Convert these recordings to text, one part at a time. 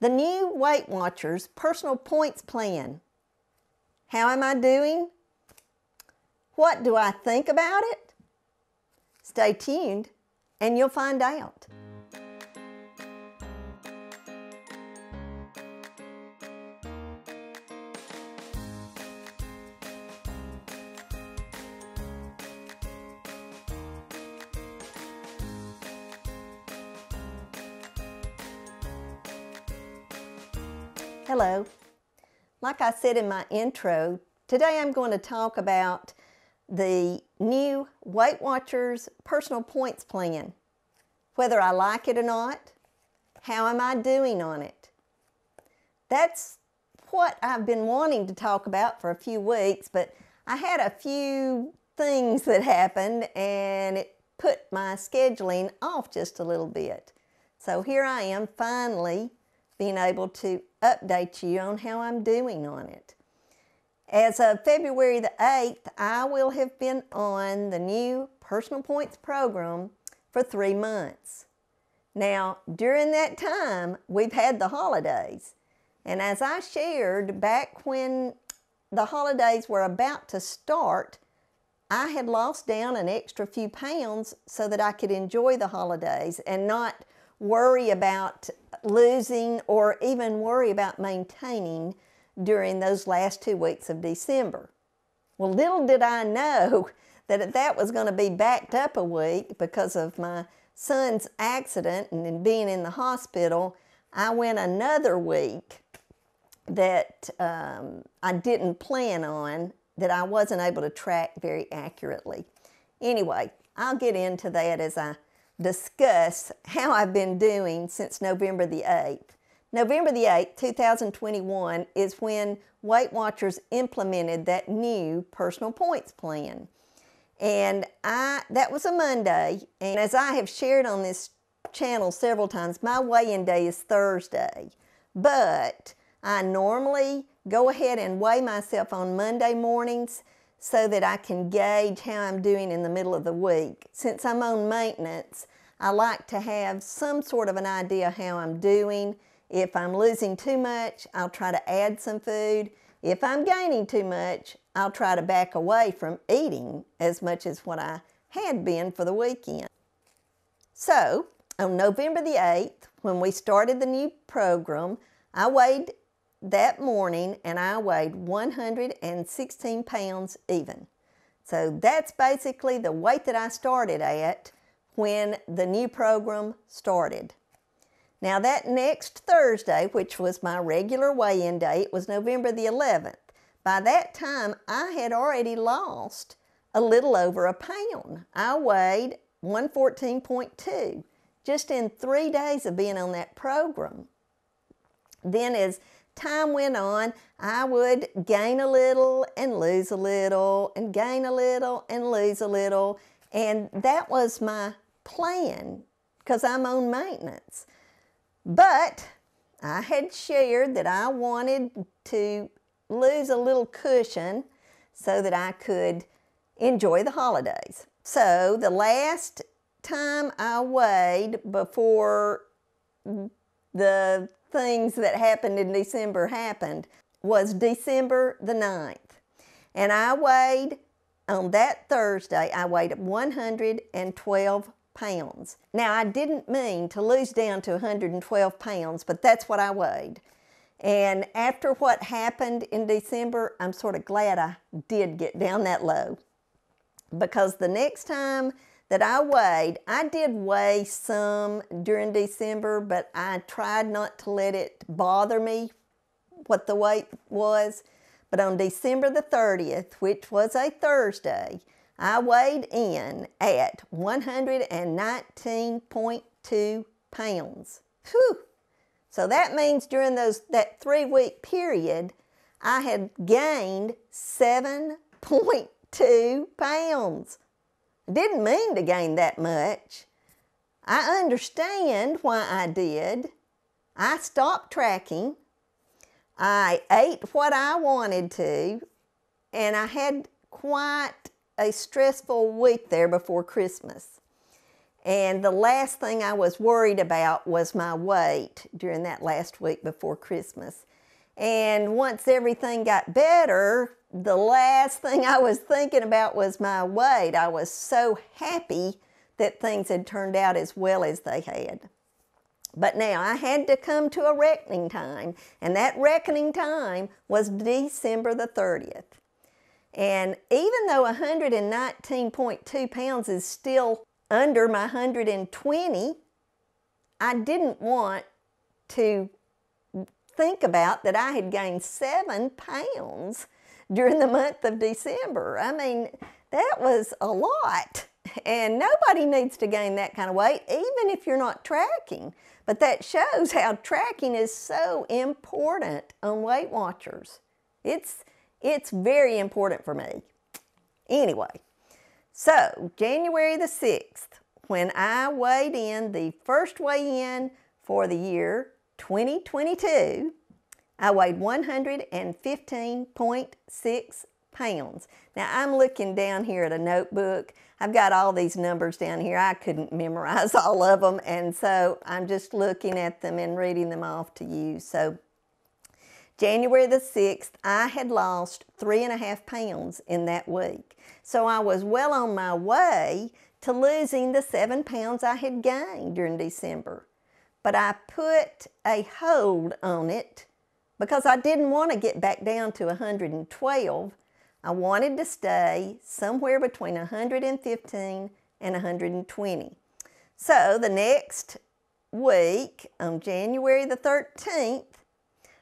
The new Weight Watchers personal points plan. How am I doing? What do I think about it? Stay tuned and you'll find out. Hello. Like I said in my intro, today I'm going to talk about the new Weight Watchers personal points plan. Whether I like it or not, how am I doing on it? That's what I've been wanting to talk about for a few weeks, but I had a few things that happened and it put my scheduling off just a little bit. So here I am finally being able to update you on how I'm doing on it. As of February the 8th, I will have been on the new Personal Points program for 3 months. Now, during that time, we've had the holidays. And as I shared back when the holidays were about to start, I had lost down an extra few pounds so that I could enjoy the holidays and not worry about losing or even worry about maintaining during those last 2 weeks of December. Well, little did I know that that was going to be backed up a week because of my son's accident and being in the hospital. I went another week that I didn't plan on, that I wasn't able to track very accurately. Anyway, I'll get into that as I discuss how I've been doing since November the 8th. November the 8th, 2021 is when Weight Watchers implemented that new personal points plan. And that was a Monday, and as I have shared on this channel several times, my weigh-in day is Thursday. But I normally go ahead and weigh myself on Monday mornings so that I can gauge how I'm doing in the middle of the week. Since I'm on maintenance, I like to have some sort of an idea how I'm doing. If I'm losing too much, I'll try to add some food. If I'm gaining too much, I'll try to back away from eating as much as what I had been for the weekend. So, on November the 8th, when we started the new program, I weighed that morning and I weighed 116 pounds even. So that's basically the weight that I started at when the new program started. Now that next Thursday, which was my regular weigh-in day, it was November the 11th. By that time, I had already lost a little over a pound. I weighed 114.2 just in 3 days of being on that program. Then as time went on, I would gain a little and lose a little and gain a little and lose a little. And that was my plan because I'm on maintenance. But I had shared that I wanted to lose a little cushion so that I could enjoy the holidays. So the last time I weighed before the things that happened in December happened was December the 9th. And I weighed, on that Thursday, I weighed 112 pounds. Now, I didn't mean to lose down to 112 pounds, but that's what I weighed. And after what happened in December, I'm sort of glad I did get down that low. Because the next time that I did weigh some during December, but I tried not to let it bother me what the weight was. But on December the 30th, which was a Thursday, I weighed in at 119.2 pounds. Whew! So that means during that 3-week period, I had gained 7.2 pounds. Didn't mean to gain that much. I understand why I did. I stopped tracking. I ate what I wanted to, and I had quite a stressful week there before Christmas. And the last thing I was worried about was my weight during that last week before Christmas. And once everything got better, the last thing I was thinking about was my weight. I was so happy that things had turned out as well as they had. But now I had to come to a reckoning time, and that reckoning time was December the 30th. And even though 119.2 pounds is still under my 120, I didn't want to think about that I had gained 7 pounds during the month of December. I mean, that was a lot. And nobody needs to gain that kind of weight, even if you're not tracking. But that shows how tracking is so important on Weight Watchers. It's very important for me. Anyway, so January the 6th, when I weighed in the first weigh-in for the year 2022, I weighed 115.6 pounds. Now I'm looking down here at a notebook. I've got all these numbers down here. I couldn't memorize all of them, and so I'm just looking at them and reading them off to you. So January the 6th, I had lost 3.5 pounds in that week. So I was well on my way to losing the 7 pounds I had gained during December. But I put a hold on it because I didn't want to get back down to 112. I wanted to stay somewhere between 115 and 120. So the next week, on January the 13th,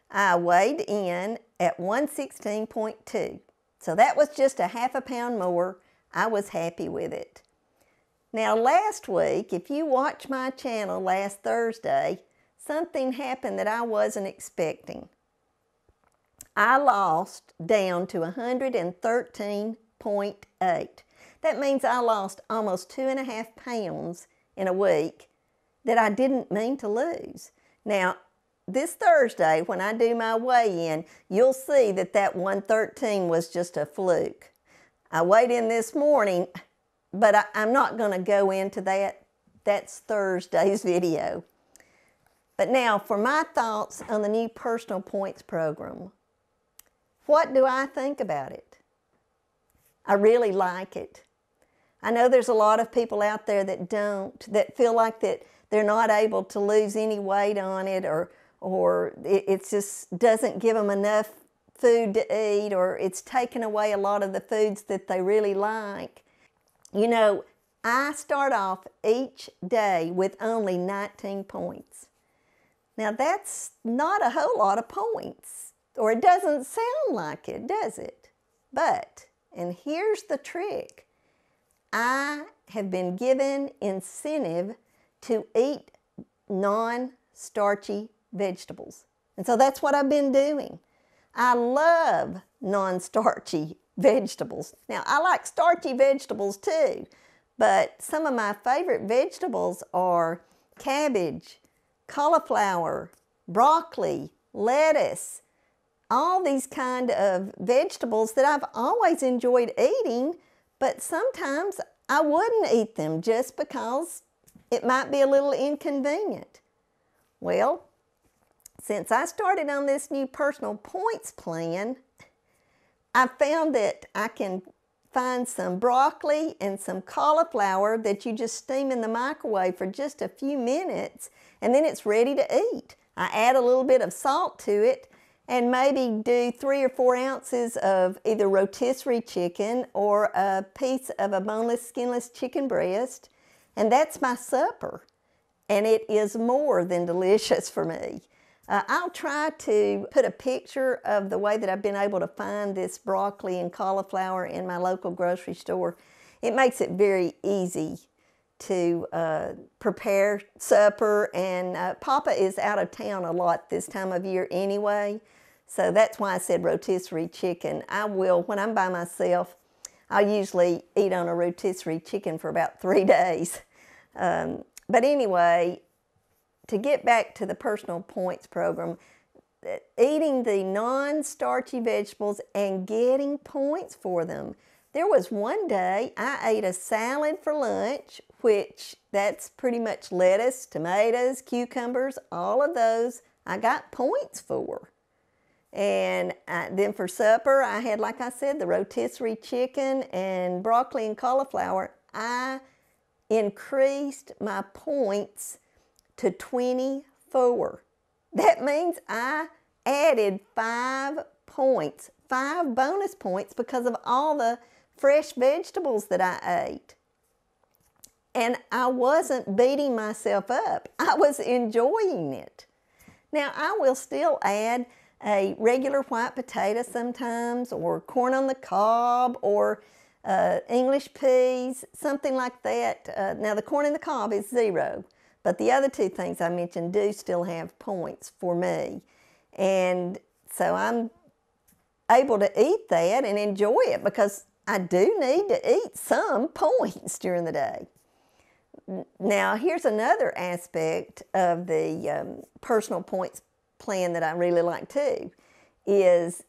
I weighed in at 116.2. So that was just a half a pound more. I was happy with it. Now last week, if you watched my channel last Thursday, something happened that I wasn't expecting. I lost down to 113.8. That means I lost almost 2.5 pounds in a week that I didn't mean to lose. Now, this Thursday, when I do my weigh-in, you'll see that that 113 was just a fluke. I weighed in this morning, but I'm not going to go into that. That's Thursday's video. But now for my thoughts on the new Personal Points program. What do I think about it? I really like it. I know there's a lot of people out there that don't, that feel like that they're not able to lose any weight on it, or it just doesn't give them enough food to eat, or it's taken away a lot of the foods that they really like. You know, I start off each day with only 19 points. Now that's not a whole lot of points. Or it doesn't sound like it, does it? But, and here's the trick, I have been given incentive to eat non-starchy vegetables. And so that's what I've been doing. I love non-starchy vegetables. Now, I like starchy vegetables too, but some of my favorite vegetables are cabbage, cauliflower, broccoli, lettuce, all these kind of vegetables that I've always enjoyed eating, but sometimes I wouldn't eat them just because it might be a little inconvenient. Well, since I started on this new Personal Points plan, I found that I can find some broccoli and some cauliflower that you just steam in the microwave for just a few minutes, and then it's ready to eat. I add a little bit of salt to it, and maybe do 3 or 4 ounces of either rotisserie chicken or a piece of a boneless, skinless chicken breast, and that's my supper. And it is more than delicious for me. I'll try to put a picture of the way that I've been able to find this broccoli and cauliflower in my local grocery store. It makes it very easy to prepare supper, and Papa is out of town a lot this time of year anyway, so that's why I said rotisserie chicken. I will, when I'm by myself, I'll usually eat on a rotisserie chicken for about 3 days. But anyway, to get back to the Personal Points program, eating the non-starchy vegetables and getting points for them. There was one day I ate a salad for lunch, which that's pretty much lettuce, tomatoes, cucumbers, all of those I got points for. And then for supper, I had, like I said, the rotisserie chicken and broccoli and cauliflower. I increased my points to 24. That means I added 5 points, 5 bonus points because of all the fresh vegetables that I ate. And I wasn't beating myself up. I was enjoying it. Now, I will still add a regular white potato sometimes, or corn on the cob, or English peas, something like that. Now, the corn on the cob is 0, but the other 2 things I mentioned do still have points for me. And so I'm able to eat that and enjoy it because I do need to eat some points during the day. Now, here's another aspect of the personal points plan that I really like too, is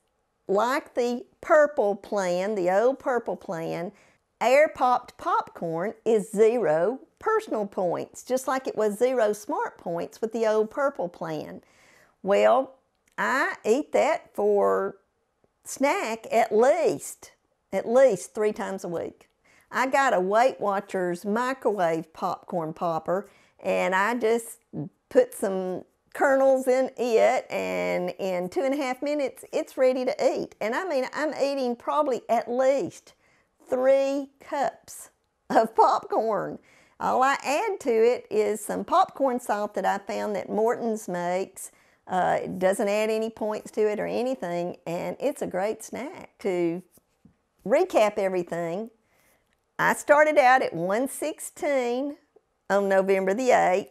like the purple plan, the old purple plan, air popped popcorn is 0 personal points, just like it was 0 smart points with the old purple plan. Well, I eat that for snack at least 3 times a week. I got a Weight Watchers microwave popcorn popper, and I just put some kernels in it, and in 2.5 minutes it's ready to eat. And I mean, I'm eating probably at least 3 cups of popcorn. All I add to it is some popcorn salt that I found that Morton's makes. It doesn't add any points to it or anything, and it's a great snack. To recap everything, I started out at 116 on November the 8th,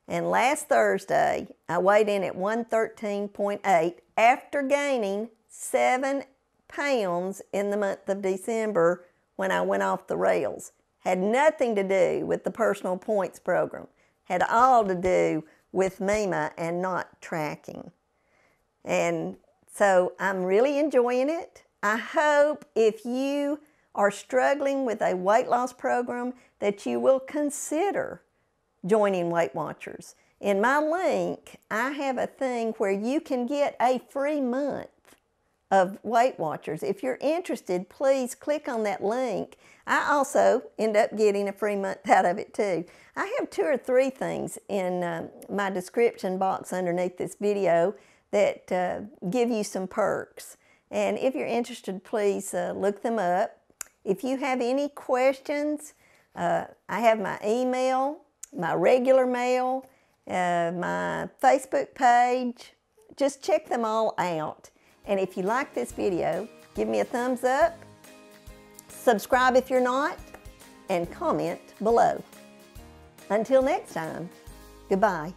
and last Thursday I weighed in at 113.8 after gaining 7 pounds in the month of December when I went off the rails. Had nothing to do with the personal points program. Had all to do with Meema and not tracking. And so I'm really enjoying it. I hope if you are struggling with a weight loss program that you will consider joining Weight Watchers. In my link, I have a thing where you can get a free month of Weight Watchers. If you're interested, please click on that link. I also end up getting a free month out of it too. I have 2 or 3 things in my description box underneath this video that give you some perks. And if you're interested, please look them up. If you have any questions, I have my email, my regular mail, my Facebook page. Just check them all out. And if you like this video, give me a thumbs up, subscribe if you're not, and comment below. Until next time, goodbye.